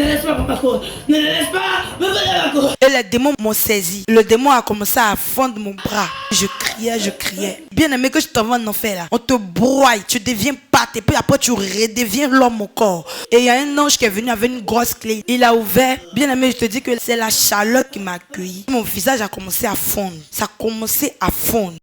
laisse pas papa courir. Ne le laisse pas me voler ma cour. Et les démons m'ont saisi. Le démon a commencé à fendre mon bras. Je criais. Bien aimé que je t'envoie en enfer là. On te broie, tu deviens pâte et puis après tu redeviens l'homme au corps. Et il y a un ange qui est venu avec une grosse clé. Il a ouvert. Bien aimé, je te dis que c'est la chaleur qui m'a accueilli. Mon visage a commencé à fondre. Ça a commencé à fondre.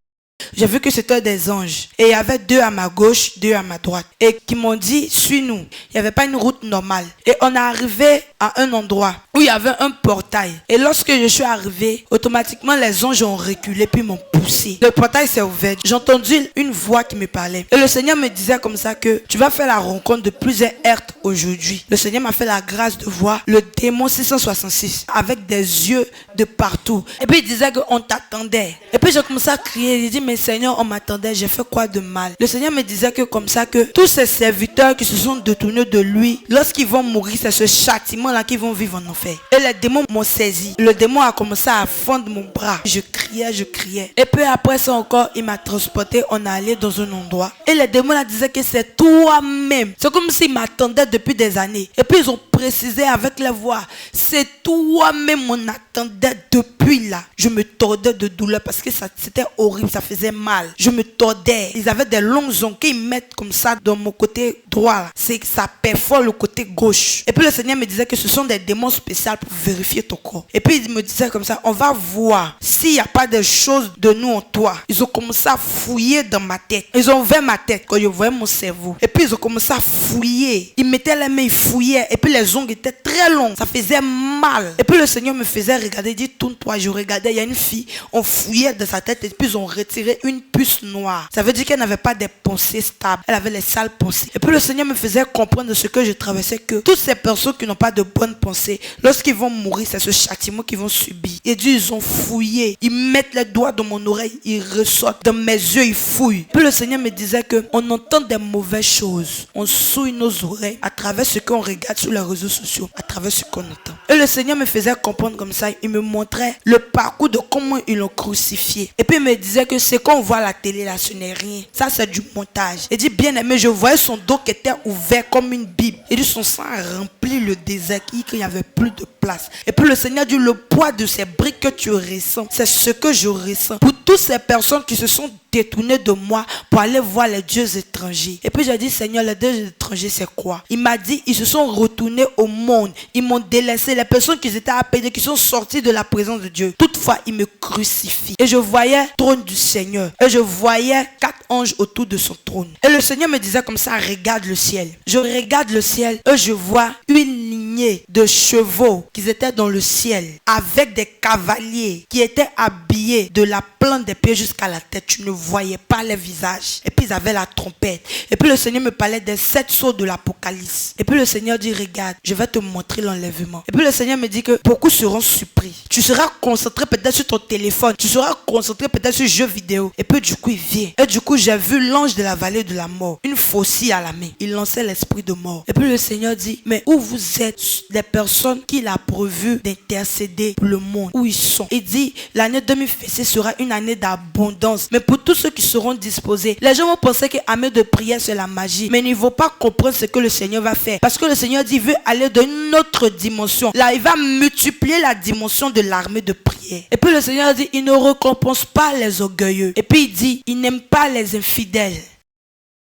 J'ai vu que c'était des anges. Et il y avait 2 à ma gauche, 2 à ma droite. Et qui m'ont dit, suis-nous. Il n'y avait pas une route normale. Et on est arrivé à un endroit où il y avait un portail. Et lorsque je suis arrivé, automatiquement les anges ont reculé puis m'ont poussé. Le portail s'est ouvert. J'ai entendu une voix qui me parlait. Et le Seigneur me disait comme ça que tu vas faire la rencontre de plusieurs hertes aujourd'hui. Le Seigneur m'a fait la grâce de voir le démon 666 avec des yeux de partout. Et puis il disait qu'on t'attendait. Et puis j'ai commencé à crier. J'ai dit, mais Seigneur, on m'attendait, j'ai fait quoi de mal? Le Seigneur me disait que comme ça, que tous ces serviteurs qui se sont détournés de lui, lorsqu'ils vont mourir, c'est ce châtiment-là qu'ils vont vivre en enfer. Et les démons m'ont saisi. Le démon a commencé à fendre mon bras. Je criais. Et puis après ça encore, il m'a transporté, on est allé dans un endroit. Et les démons là disaient que c'est toi-même. C'est comme s'ils m'attendaient depuis des années. Et puis ils ont précisé avec la voix, c'est toi-même, on attendait depuis là. Je me tordais de douleur parce que c'était horrible, ça faisait mal. Je me tordais. Ils avaient des longues ongles qu'ils mettent comme ça dans mon côté droit là. C'est que ça perfore le côté gauche. Et puis le Seigneur me disait que ce sont des démons spéciaux pour vérifier ton corps. Et puis il me disait comme ça, on va voir s'il n'y a pas de choses de nous en toi. Ils ont commencé à fouiller dans ma tête. Ils ont ouvert ma tête quand ils voyaient mon cerveau. Et puis ils ont commencé à fouiller. Ils mettaient les mains, ils fouillaient. Et puis les ongles étaient très longs. Ça faisait mal. Et puis le Seigneur me faisait regarder. Il dit, tourne-toi. Je regardais. Il y a une fille. On fouillait dans sa tête. Et puis ils ont retiré une puce noire. Ça veut dire qu'elle n'avait pas des pensées stables. Elle avait les sales pensées. Et puis le Seigneur me faisait comprendre de ce que je traversais, que toutes ces personnes qui n'ont pas de bonnes pensées, lorsqu'ils vont mourir, c'est ce châtiment qu'ils vont subir. Et Dieu, ils ont fouillé. Ils mettent les doigts dans mon oreille. Ils ressortent. Dans mes yeux, ils fouillent. Puis le Seigneur me disait qu'on entend des mauvaises choses. On souille nos oreilles à travers ce qu'on regarde sur les réseaux sociaux, à travers ce qu'on entend. Et le Seigneur me faisait comprendre comme ça. Il me montrait le parcours de comment ils l'ont crucifié. Et puis il me disait que ce qu'on voit à la télé là, ce n'est rien. Ça, c'est du montage. Il dit, bien aimé, je voyais son dos qui était ouvert comme une Bible. Il dit, son sang a rempli le désert, qu'il n'y avait plus de place. Et puis le Seigneur dit, le poids de ces briques que tu ressens, c'est ce que je ressens. Pour toutes ces personnes qui se sont détournées de moi pour aller voir les dieux étrangers. Et puis j'ai dit, Seigneur, les dieux étrangers, c'est quoi? Il m'a dit, ils se sont retournés au monde. Ils m'ont délaissé. Les personnes qui étaient appelées, qui sont sorties de la présence de Dieu. Toutefois, ils me crucifient. Et je voyais le trône du Seigneur. Et je voyais 4 anges autour de son trône. Et le Seigneur me disait comme ça, regarde le ciel. Je regarde le ciel et je vois une lignée de chevaux qui étaient dans le ciel avec des cavaliers qui étaient habillés de la plante des pieds jusqu'à la tête. Tu ne voyais pas les visages. Et puis ils avaient la trompette. Et puis le Seigneur me parlait des 7 sceaux de l'Apocalypse. Et puis le Seigneur dit, regarde, je vais te montrer l'enlèvement. Et puis le Seigneur me dit que beaucoup seront surpris. Tu seras concentré peut-être sur ton téléphone. Tu seras concentré peut-être sur jeux vidéo. Et puis du coup il vient. Et du coup j'ai vu l'ange de la vallée de la mort. Une faucille à la main. Il lançait l'esprit de mort. Et puis le Seigneur dit, mais où vous êtes les personnes qu'il a prévu d'intercéder pour le monde? Où ils sont? Il dit, l'année 2026 sera une année d'abondance. Mais pour tous ceux qui seront disposés, les gens vont penser que année de prière c'est la magie. Mais ils ne vont pas comprendre ce que le Seigneur va faire. Parce que le Seigneur dit, il veut aller dans une autre dimension. Là, il va multiplier la dimension de l'armée de prière. Et puis le Seigneur dit, il ne récompense pas les orgueilleux. Et puis il dit, il n'aime pas les infidèles.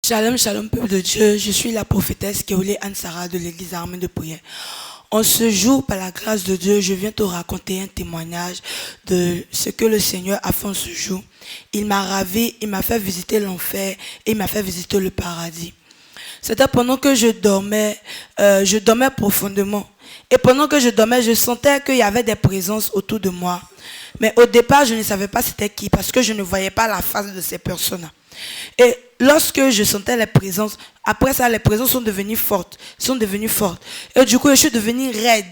Shalom, shalom, peuple de Dieu. Je suis la prophétesse Keolé Anne-Sara de l'église armée de prière. En ce jour, par la grâce de Dieu, je viens te raconter un témoignage de ce que le Seigneur a fait en ce jour. Il m'a ravi, il m'a fait visiter l'enfer et il m'a fait visiter le paradis. C'était pendant que je dormais profondément. Et pendant que je dormais, je sentais qu'il y avait des présences autour de moi. Mais au départ, je ne savais pas c'était qui parce que je ne voyais pas la face de ces personnes. Et lorsque je sentais les présences, après ça, les présences sont devenues fortes. Et du coup, je suis devenue raide.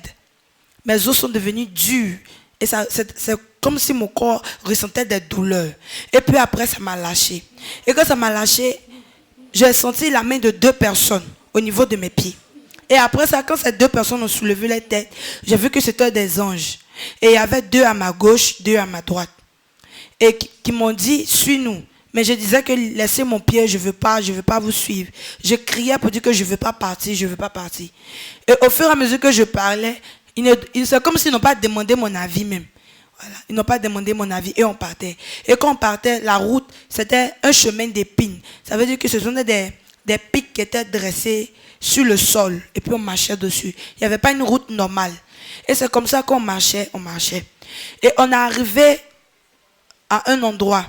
Mes os sont devenus durs. Et c'est comme si mon corps ressentait des douleurs. Et puis après, ça m'a lâché. Et quand ça m'a lâché, j'ai senti la main de 2 personnes au niveau de mes pieds. Et après ça, quand ces 2 personnes ont soulevé les têtes, j'ai vu que c'était des anges. Et il y avait 2 à ma gauche, 2 à ma droite. Et qui m'ont dit, suis-nous. Mais je disais que laissez mon pied, je veux pas vous suivre. Je criais pour dire que je veux pas partir, je veux pas partir. Et au fur et à mesure que je parlais, c'est comme s'ils n'ont pas demandé mon avis même. Voilà. Ils n'ont pas demandé mon avis et on partait. Et quand on partait, la route, c'était un chemin d'épines. Ça veut dire que ce sont des pics qui étaient dressés sur le sol. Et puis on marchait dessus. Il n'y avait pas une route normale. Et c'est comme ça qu'on marchait, on marchait. Et on est arrivé à un endroit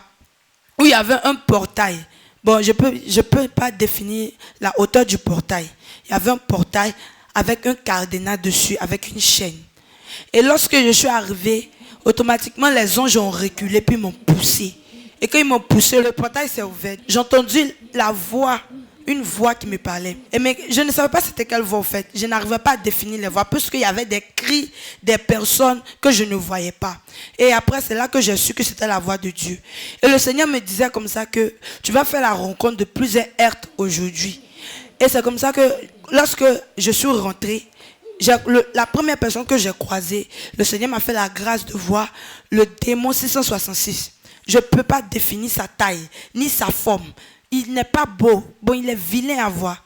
où il y avait un portail. Bon, je peux pas définir la hauteur du portail. Il y avait un portail avec un cadenas dessus, avec une chaîne. Et lorsque je suis arrivé, automatiquement les anges ont reculé puis m'ont poussé. Et quand ils m'ont poussé, le portail s'est ouvert. J'ai entendu la voix, une voix qui me parlait. Mais je ne savais pas c'était quelle voix en fait. Je n'arrivais pas à définir les voix puisqu'il y avait des cris des personnes que je ne voyais pas. Et après c'est là que j'ai su que c'était la voix de Dieu. Et le Seigneur me disait comme ça que tu vas faire la rencontre de plusieurs hertes aujourd'hui. Et c'est comme ça que lorsque je suis rentré, la première personne que j'ai croisée, le Seigneur m'a fait la grâce de voir le démon 666. Je ne peux pas définir sa taille, ni sa forme. Il n'est pas beau. Bon, il est vilain à voir.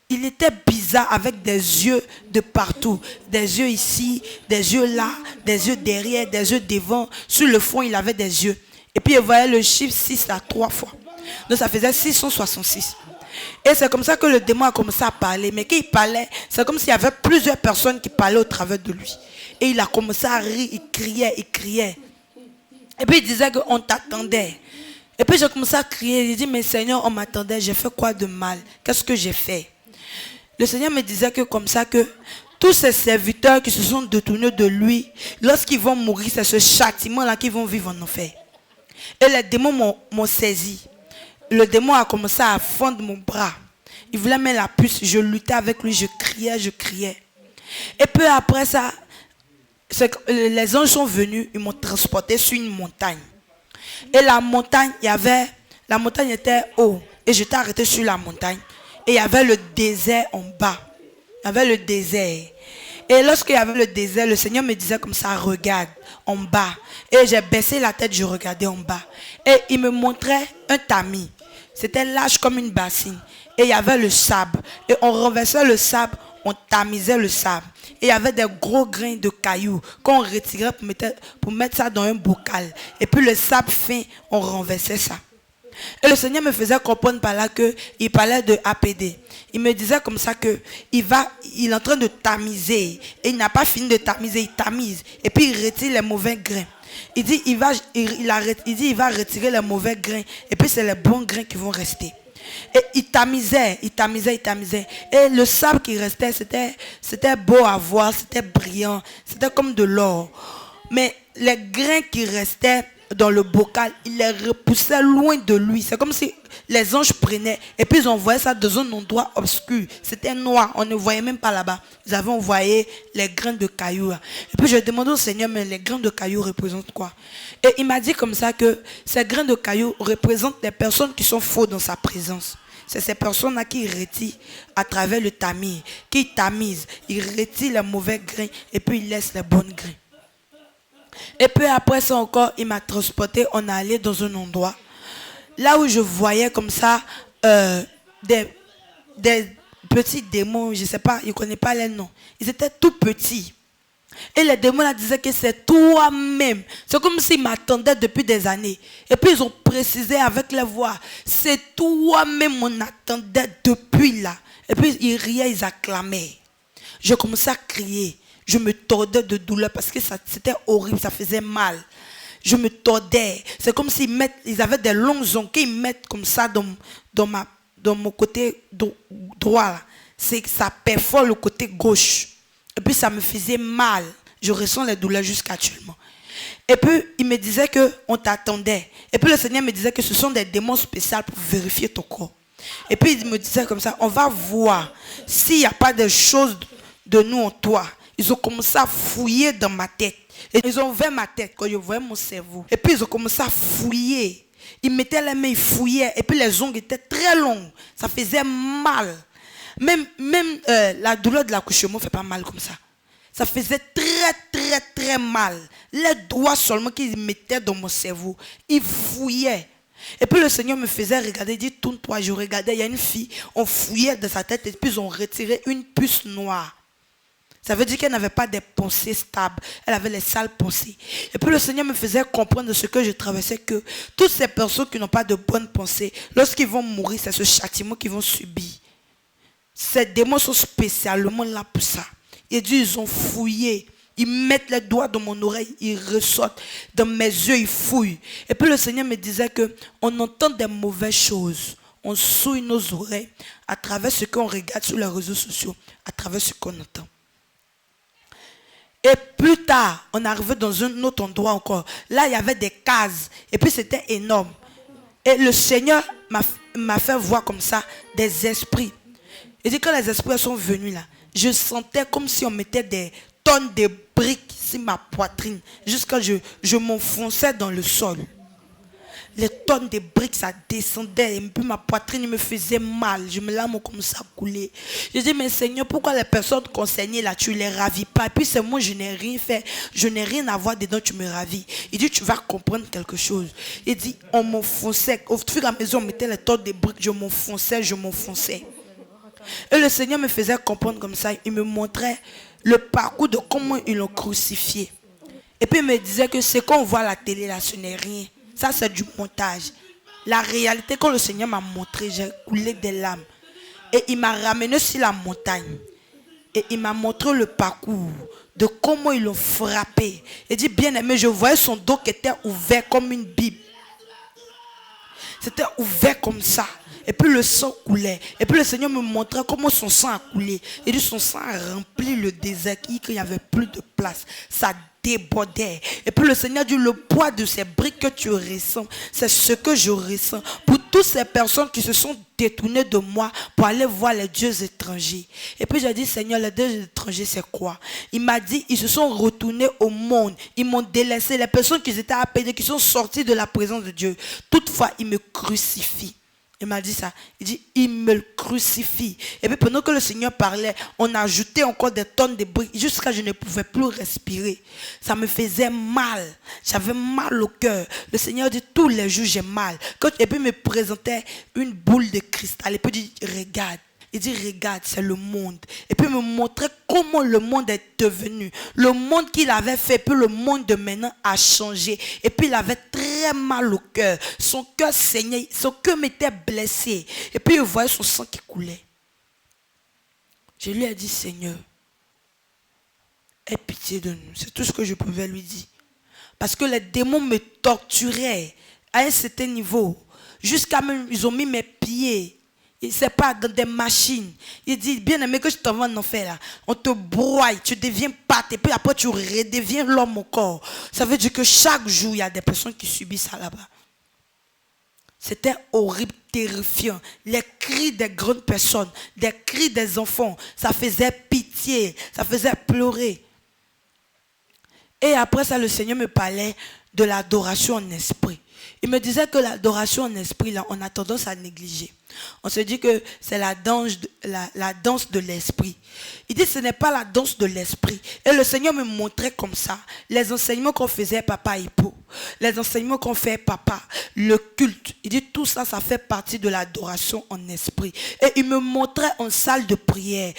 Il était bizarre avec des yeux de partout. Des yeux ici, des yeux là, des yeux derrière, des yeux devant. Sur le front, il avait des yeux. Et puis, il voyait le chiffre 6 là 3 fois. Donc, ça faisait 666. Et c'est comme ça que le démon a commencé à parler. Mais quand il parlait, c'est comme s'il y avait plusieurs personnes qui parlaient au travers de lui. Et il a commencé à rire, il criait, il criait. Et puis il disait qu'on t'attendait. Et puis j'ai commencé à crier. J'ai dit, mais Seigneur, on m'attendait, j'ai fait quoi de mal? Qu'est-ce que j'ai fait? Le Seigneur me disait que comme ça, que tous ces serviteurs qui se sont détournés de lui, lorsqu'ils vont mourir, c'est ce châtiment-là qu'ils vont vivre en enfer. Et les démons m'ont saisi. Le démon a commencé à fendre mon bras. Il voulait mettre la puce. Je luttais avec lui. Je criais, je criais. Et puis après ça, les anges sont venus. Ils m'ont transporté sur une montagne. Et la montagne était haut. Et j'étais arrêté sur la montagne. Et il y avait le désert en bas. Il y avait le désert. Et lorsqu'il y avait le désert, le Seigneur me disait comme ça, regarde en bas. Et j'ai baissé la tête, je regardais en bas. Et il me montrait un tamis. C'était large comme une bassine. Et il y avait le sable. Et on renversait le sable, on tamisait le sable. Et il y avait des gros grains de cailloux qu'on retirait pour mettre ça dans un bocal. Et puis le sable fin, on renversait ça. Et le Seigneur me faisait comprendre par là qu'il parlait de APD. Il me disait comme ça qu'il est en train de tamiser. Et il n'a pas fini de tamiser, il tamise. Et puis il retire les mauvais grains. Il dit il va retirer les mauvais grains. Et puis c'est les bons grains qui vont rester. Et il tamisait. Et le sable qui restait, c'était beau à voir, c'était brillant. C'était comme de l'or. Mais les grains qui restaient dans le bocal, il les repoussait loin de lui. C'est comme si les anges prenaient et puis ils envoyaient ça dans un endroit obscur. C'était noir, on ne voyait même pas là-bas. Ils avaient envoyé les grains de cailloux. Et puis je demandais au Seigneur, mais les grains de cailloux représentent quoi? Et il m'a dit comme ça que ces grains de cailloux représentent les personnes qui sont faux dans sa présence. C'est ces personnes-là qui retirent à travers le tamis, qui tamisent. Ils retirent les mauvais grains et puis ils laissent les bons grains. Et puis après ça encore, il m'a transporté, on est allé dans un endroit, là où je voyais comme ça des petits démons, je ne sais pas, je ne connais pas les noms. Ils étaient tout petits. Et les démons là disaient que c'est toi-même. C'est comme s'ils m'attendaient depuis des années. Et puis ils ont précisé avec la voix, c'est toi-même, on attendait depuis là. Et puis ils riaient, ils acclamaient. Je commençais à crier. Je me tordais de douleur parce que c'était horrible, ça faisait mal. Je me tordais. C'est comme ils avaient des longues ongles qu'ils mettent comme ça dans mon côté droit. Là. Ça perfore le côté gauche. Et puis ça me faisait mal. Je ressens les douleurs jusqu'à actuellement. Et puis il me disait qu'on t'attendait. Et puis le Seigneur me disait que ce sont des démons spéciaux pour vérifier ton corps. Et puis il me disait comme ça, on va voir s'il n'y a pas de choses de nous en toi. Ils ont commencé à fouiller dans ma tête. Et ils ont ouvert ma tête quand ils voyaient mon cerveau. Et puis ils ont commencé à fouiller. Ils mettaient les mains, ils fouillaient. Et puis les ongles étaient très longs. Ça faisait mal. Même la douleur de l'accouchement ne fait pas mal comme ça. Ça faisait très mal. Les doigts seulement qu'ils mettaient dans mon cerveau. Ils fouillaient. Et puis le Seigneur me faisait regarder, il dit tourne-toi. Je regardais, il y a une fille, on fouillait de sa tête et puis ils ont retiré une puce noire. Ça veut dire qu'elle n'avait pas des pensées stables. Elle avait les sales pensées. Et puis le Seigneur me faisait comprendre de ce que je traversais, que toutes ces personnes qui n'ont pas de bonnes pensées, lorsqu'ils vont mourir, c'est ce châtiment qu'ils vont subir. Ces démons sont spécialement là pour ça. Et Dieu, ils ont fouillé. Ils mettent les doigts dans mon oreille, ils ressortent. Dans mes yeux, ils fouillent. Et puis le Seigneur me disait qu'on entend des mauvaises choses. On souille nos oreilles à travers ce qu'on regarde sur les réseaux sociaux, à travers ce qu'on entend. Et plus tard, on arrivait dans un autre endroit encore. Là, il y avait des cases. Et puis, c'était énorme. Et le Seigneur m'a fait voir comme ça des esprits. Et dit, quand les esprits sont venus là, je sentais comme si on mettait des tonnes de briques sur ma poitrine. Jusqu'à je m'enfonçais dans le sol. Les tonnes de briques, ça descendait. Et puis ma poitrine me faisait mal. Je me larmes comme ça couler. Je dis, mais Seigneur, pourquoi les personnes concernées là, tu les ravis pas? Et puis c'est moi, je n'ai rien fait. Je n'ai rien à voir dedans, tu me ravis. Il dit, tu vas comprendre quelque chose. Il dit, on m'enfonçait. Au fur et à mesure, on mettait les tonnes de briques. Je m'enfonçais. Et le Seigneur me faisait comprendre comme ça. Il me montrait le parcours de comment ils l'ont crucifié. Et puis il me disait que ce qu'on voit à la télé là, ce n'est rien. Ça, c'est du montage. La réalité, quand le Seigneur m'a montré, j'ai coulé des larmes. Et il m'a ramené sur la montagne. Et il m'a montré le parcours de comment ils l'ont frappé. Il dit, bien aimé, je voyais son dos qui était ouvert comme une Bible. C'était ouvert comme ça. Et puis le sang coulait. Et puis le Seigneur me montrait comment son sang a coulé. Et dit, son sang a rempli le désert, qu'il n'y avait plus de place. Ça débordait. Et puis le Seigneur dit, le poids de ces briques que tu ressens, c'est ce que je ressens. Pour toutes ces personnes qui se sont détournées de moi pour aller voir les dieux étrangers. Et puis j'ai dit, Seigneur, les dieux étrangers, c'est quoi? Il m'a dit, ils se sont retournés au monde. Ils m'ont délaissé. Les personnes qui étaient appelées, qui sont sorties de la présence de Dieu. Toutefois, ils me crucifient. Il m'a dit ça. Il dit, il me le crucifie. Et puis pendant que le Seigneur parlait, on a ajouté encore des tonnes de briques jusqu'à ce que je ne pouvais plus respirer. Ça me faisait mal. J'avais mal au cœur. Le Seigneur dit, tous les jours j'ai mal. Et puis il me présentait une boule de cristal. Et puis il dit, regarde. Il dit, regarde, c'est le monde. Et puis il me montrait comment le monde est devenu. Le monde qu'il avait fait, puis le monde de maintenant a changé. Et puis il avait très mal au cœur. Son cœur saignait, son cœur m'était blessé. Et puis il voyait son sang qui coulait. Je lui ai dit, Seigneur, aie pitié de nous. C'est tout ce que je pouvais lui dire. Parce que les démons me torturaient à un certain niveau. Jusqu'à même, ils ont mis mes pieds. C'est pas dans des machines. Il dit, bien aimé, que je t'envoie en enfer là. On te broie, tu deviens pâte. Et puis après, tu redeviens l'homme au corps. Ça veut dire que chaque jour, il y a des personnes qui subissent ça là-bas. C'était horrible, terrifiant. Les cris des grandes personnes, des cris des enfants, ça faisait pitié, ça faisait pleurer. Et après ça, le Seigneur me parlait de l'adoration en esprit. Il me disait que l'adoration en esprit, là, on a tendance à négliger. On se dit que c'est la danse de l'esprit. Il dit que ce n'est pas la danse de l'esprit. Et le Seigneur me montrait comme ça. Les enseignements qu'on faisait, papa et époux. Les enseignements qu'on fait, papa. Le culte. Il dit tout ça, ça fait partie de l'adoration en esprit. Et il me montrait en salle de prière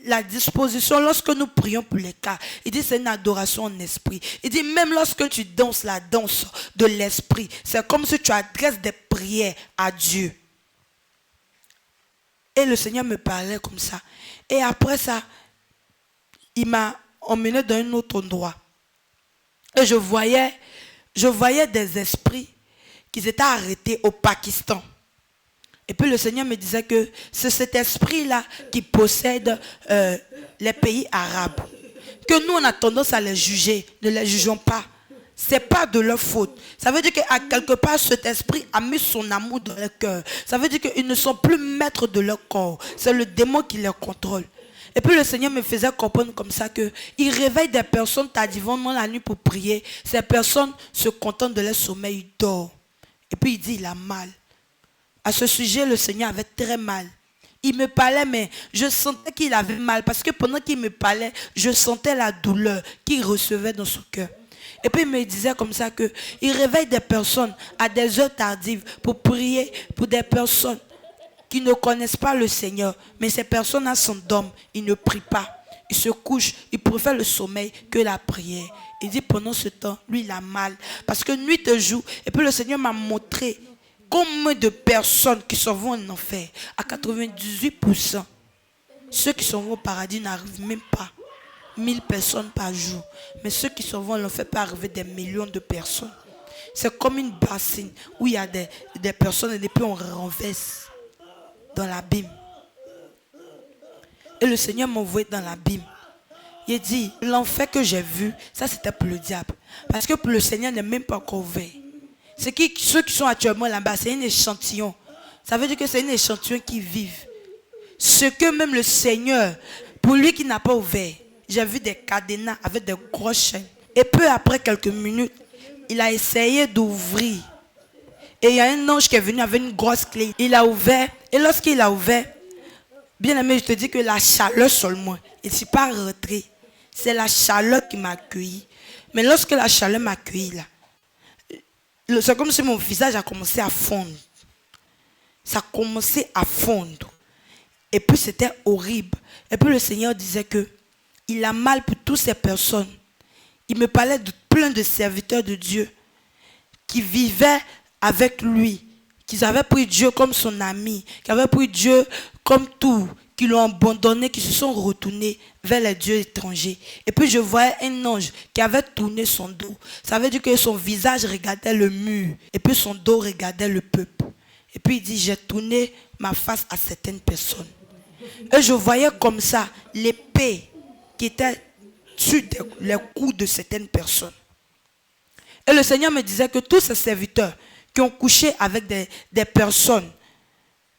la disposition lorsque nous prions pour les cas. Il dit c'est une adoration en esprit. Il dit même lorsque tu danses la danse de l'esprit, c'est comme si tu adresses des prières à Dieu. Et le Seigneur me parlait comme ça. Et après ça, il m'a emmené dans un autre endroit. Et je voyais des esprits qui étaient arrêtés au Pakistan. Et puis le Seigneur me disait que c'est cet esprit-là qui possède les pays arabes. Que nous, on a tendance à les juger. Ne les jugeons pas. Ce n'est pas de leur faute. Ça veut dire qu'à quelque part, cet esprit a mis son amour dans leur cœur. Ça veut dire qu'ils ne sont plus maîtres de leur corps. C'est le démon qui les contrôle. Et puis le Seigneur me faisait comprendre comme ça qu'il réveille des personnes tardivement la nuit pour prier. Ces personnes se contentent de leur sommeil, ils dorment. Et puis il dit, il a mal. À ce sujet, le Seigneur avait très mal. Il me parlait, mais je sentais qu'il avait mal. Parce que pendant qu'il me parlait, je sentais la douleur qu'il recevait dans son cœur. Et puis il me disait comme ça que il réveille des personnes à des heures tardives pour prier pour des personnes qui ne connaissent pas le Seigneur. Mais ces personnes-là s'endorment, ils ne prient pas. Ils se couchent, ils préfèrent le sommeil que la prière. Il dit pendant ce temps, lui il a mal. Parce que nuit et jour, et puis le Seigneur m'a montré combien de personnes qui s'en vont en enfer. À 98%, ceux qui s'en vont au paradis n'arrivent même pas. 1000 personnes par jour. Mais ceux qui s'en vont en enfer peuvent arriver des millions de personnes. C'est comme une bassine où il y a des personnes et puis on renverse dans l'abîme. Et le Seigneur m'a envoyé dans l'abîme. Il dit, l'enfer que j'ai vu, ça c'était pour le diable. Parce que pour le Seigneur n'est même pas encore ouvert. Ceux qui sont actuellement là-bas, c'est un échantillon. Ça veut dire que c'est un échantillon qui vivent. Ce que même le Seigneur, pour lui qui n'a pas ouvert, j'ai vu des cadenas avec des grosses chaînes. Et peu après quelques minutes, il a essayé d'ouvrir. Et il y a un ange qui est venu avec une grosse clé. Il a ouvert. Et lorsqu'il a ouvert, bien aimé, je te dis que la chaleur seulement, il ne s'est pas rentré. C'est la chaleur qui m'a accueilli. Mais lorsque la chaleur m'a accueilli, là, c'est comme si mon visage a commencé à fondre. Ça a commencé à fondre. Et puis c'était horrible. Et puis le Seigneur disait que il a mal pour toutes ces personnes. Il me parlait de plein de serviteurs de Dieu qui vivaient avec lui, qui avaient pris Dieu comme son ami, qui avaient pris Dieu comme tout, qui l'ont abandonné, qui se sont retournés vers les dieux étrangers. Et puis je voyais un ange qui avait tourné son dos. Ça veut dire que son visage regardait le mur et puis son dos regardait le peuple. Et puis il dit, j'ai tourné ma face à certaines personnes. Et je voyais comme ça l'épée qui était sur les coups de certaines personnes. Et le Seigneur me disait que tous ces serviteurs qui ont couché avec des personnes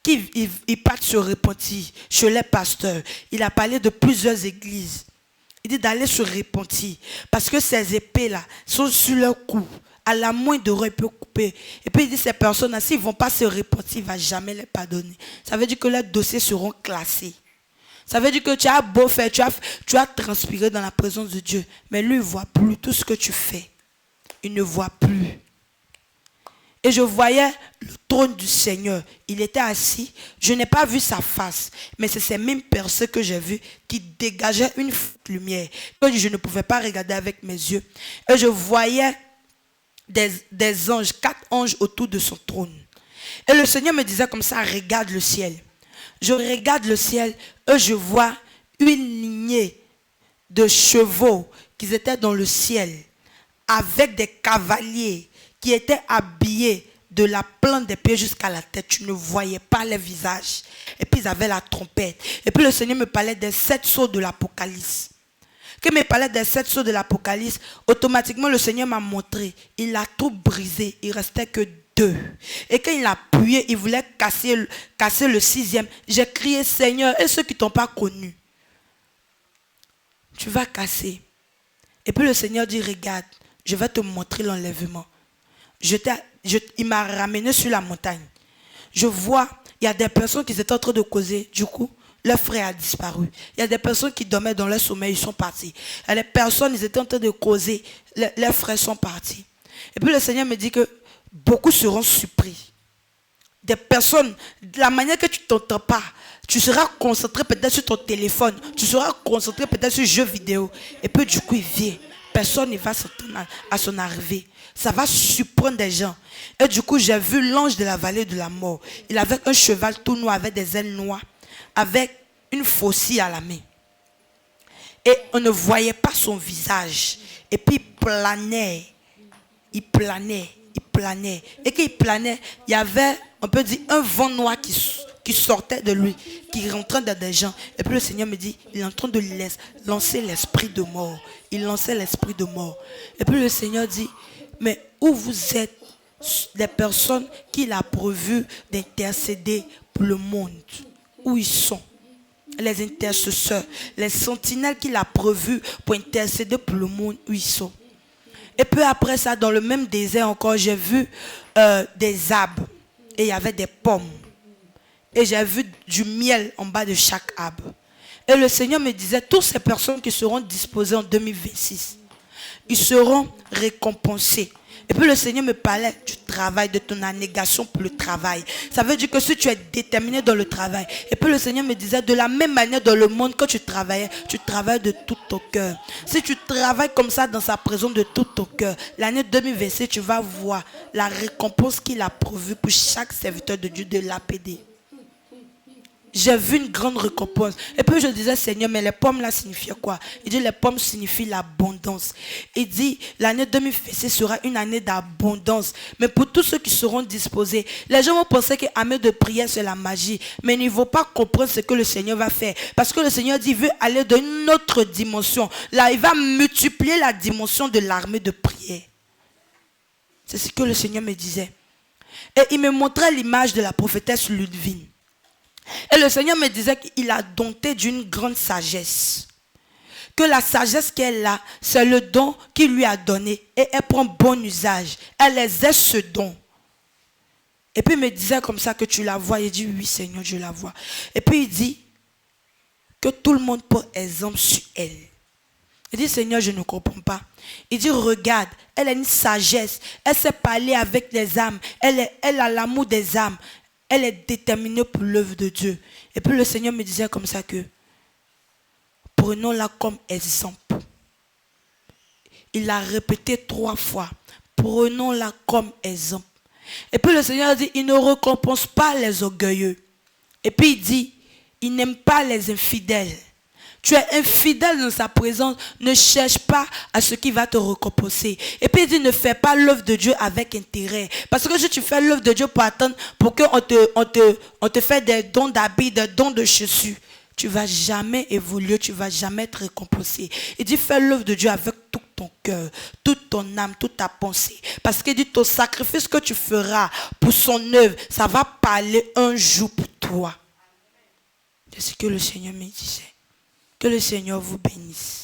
qui ils partent se repentir chez les pasteurs. Il a parlé de plusieurs églises. Il dit d'aller se repentir. Parce que ces épées-là sont sur leur cou. À la moindre il peut couper. Et puis il dit ces personnes-là, s'ils ne vont pas se repentir, il ne va jamais les pardonner. Ça veut dire que leurs dossiers seront classés. Ça veut dire que tu as beau faire, tu as transpiré dans la présence de Dieu. Mais lui, il ne voit plus tout ce que tu fais. Il ne voit plus. Et je voyais le trône du Seigneur. Il était assis. Je n'ai pas vu sa face. Mais c'est ces mêmes personnes que j'ai vues qui dégageaient une lumière que je ne pouvais pas regarder avec mes yeux. Et je voyais des anges, 4 anges autour de son trône. Et le Seigneur me disait comme ça, regarde le ciel. Je regarde le ciel et je vois une lignée de chevaux qui étaient dans le ciel avec des cavaliers qui étaient habillés de la plante des pieds jusqu'à la tête. Tu ne voyais pas les visages. Et puis ils avaient la trompette. Et puis le Seigneur me parlait des 7 sceaux de l'Apocalypse. Quand il me parlait des 7 sceaux de l'Apocalypse, automatiquement le Seigneur m'a montré. Il a tout brisé. Il ne restait que 2. Et quand il a appuyé, il voulait casser le 6e. J'ai crié, Seigneur, et ceux qui ne t'ont pas connu, tu vas casser. Et puis le Seigneur dit, regarde, je vais te montrer l'enlèvement. Il m'a ramené sur la montagne. Je vois, il y a des personnes qui étaient en train de causer. Du coup, leur frère a disparu. Il y a des personnes qui dormaient dans leur sommeil, ils sont partis. Il y a des personnes, ils étaient en train de causer. Leurs frères sont partis. Et puis le Seigneur me dit que beaucoup seront surpris. Des personnes, de la manière que tu ne t'entends pas, tu seras concentré peut-être sur ton téléphone. Tu seras concentré peut-être sur jeux vidéo. Et puis du coup, il vient. Personne ne va s'attendre à son arrivée. Ça va surprendre des gens. Et du coup, j'ai vu l'ange de la vallée de la mort. Il avait un cheval tout noir avec des ailes noires, avec une faucille à la main. Et on ne voyait pas son visage. Et puis il planait. Il planait. Il planait. Et quand il planait, il y avait, on peut dire, un vent noir qui sortait de lui, qui rentrait dans des gens. Et puis le Seigneur me dit, il est en train de lancer l'esprit de mort. Il lançait l'esprit de mort. Et puis le Seigneur dit, mais où vous êtes, les personnes qu'il a prévu d'intercéder pour le monde? Où ils sont? Les intercesseurs, les sentinelles qu'il a prévu pour intercéder pour le monde, où ils sont? Et peu après ça, dans le même désert encore, j'ai vu des arbres. Et il y avait des pommes. Et j'ai vu du miel en bas de chaque arbre. Et le Seigneur me disait, toutes ces personnes qui seront disposées en 2026, ils seront récompensés. Et puis le Seigneur me parlait du travail, de ton abnégation pour le travail. Ça veut dire que si tu es déterminé dans le travail. Et puis le Seigneur me disait, de la même manière dans le monde, quand tu travailles de tout ton cœur. Si tu travailles comme ça dans sa présence de tout ton cœur, l'année 2026, tu vas voir la récompense qu'il a prévue pour chaque serviteur de Dieu de l'APD. J'ai vu une grande récompense. Et puis je disais, Seigneur, mais les pommes là signifient quoi? Il dit, les pommes signifient l'abondance. Il dit, l'année 2026 sera une année d'abondance. Mais pour tous ceux qui seront disposés, les gens vont penser qu'année de prière, c'est la magie. Mais ils ne vont pas comprendre ce que le Seigneur va faire. Parce que le Seigneur dit, il veut aller dans une autre dimension. Là, il va multiplier la dimension de l'armée de prière. C'est ce que le Seigneur me disait. Et il me montrait l'image de la prophétesse Ludivine. Et le Seigneur me disait qu'il a dompté d'une grande sagesse. Que la sagesse qu'elle a, c'est le don qu'il lui a donné. Et elle prend bon usage. Elle exerce ce don. Et puis il me disait comme ça que tu la vois. Il dit oui Seigneur, je la vois. Et puis il dit que tout le monde prend exemple sur elle. Il dit Seigneur, je ne comprends pas. Il dit regarde, elle a une sagesse. Elle sait parler avec les âmes. Elle a l'amour des âmes. Elle est déterminée pour l'œuvre de Dieu. Et puis le Seigneur me disait comme ça que prenons-la comme exemple. Il l'a répété 3 fois. Prenons-la comme exemple. Et puis le Seigneur dit, il ne récompense pas les orgueilleux. Et puis il dit, il n'aime pas les infidèles. Tu es infidèle dans sa présence, ne cherche pas à ce qui va te récompenser. Et puis il dit, ne fais pas l'œuvre de Dieu avec intérêt. Parce que si tu fais l'œuvre de Dieu pour attendre, pour qu'on te fait des dons d'habits, des dons de chaussures, tu ne vas jamais évoluer, tu ne vas jamais être récompensé. Il dit, fais l'œuvre de Dieu avec tout ton cœur, toute ton âme, toute ta pensée. Parce qu'il dit, ton sacrifice que tu feras pour son œuvre, ça va parler un jour pour toi. C'est ce que le Seigneur me disait. Que le Seigneur vous bénisse.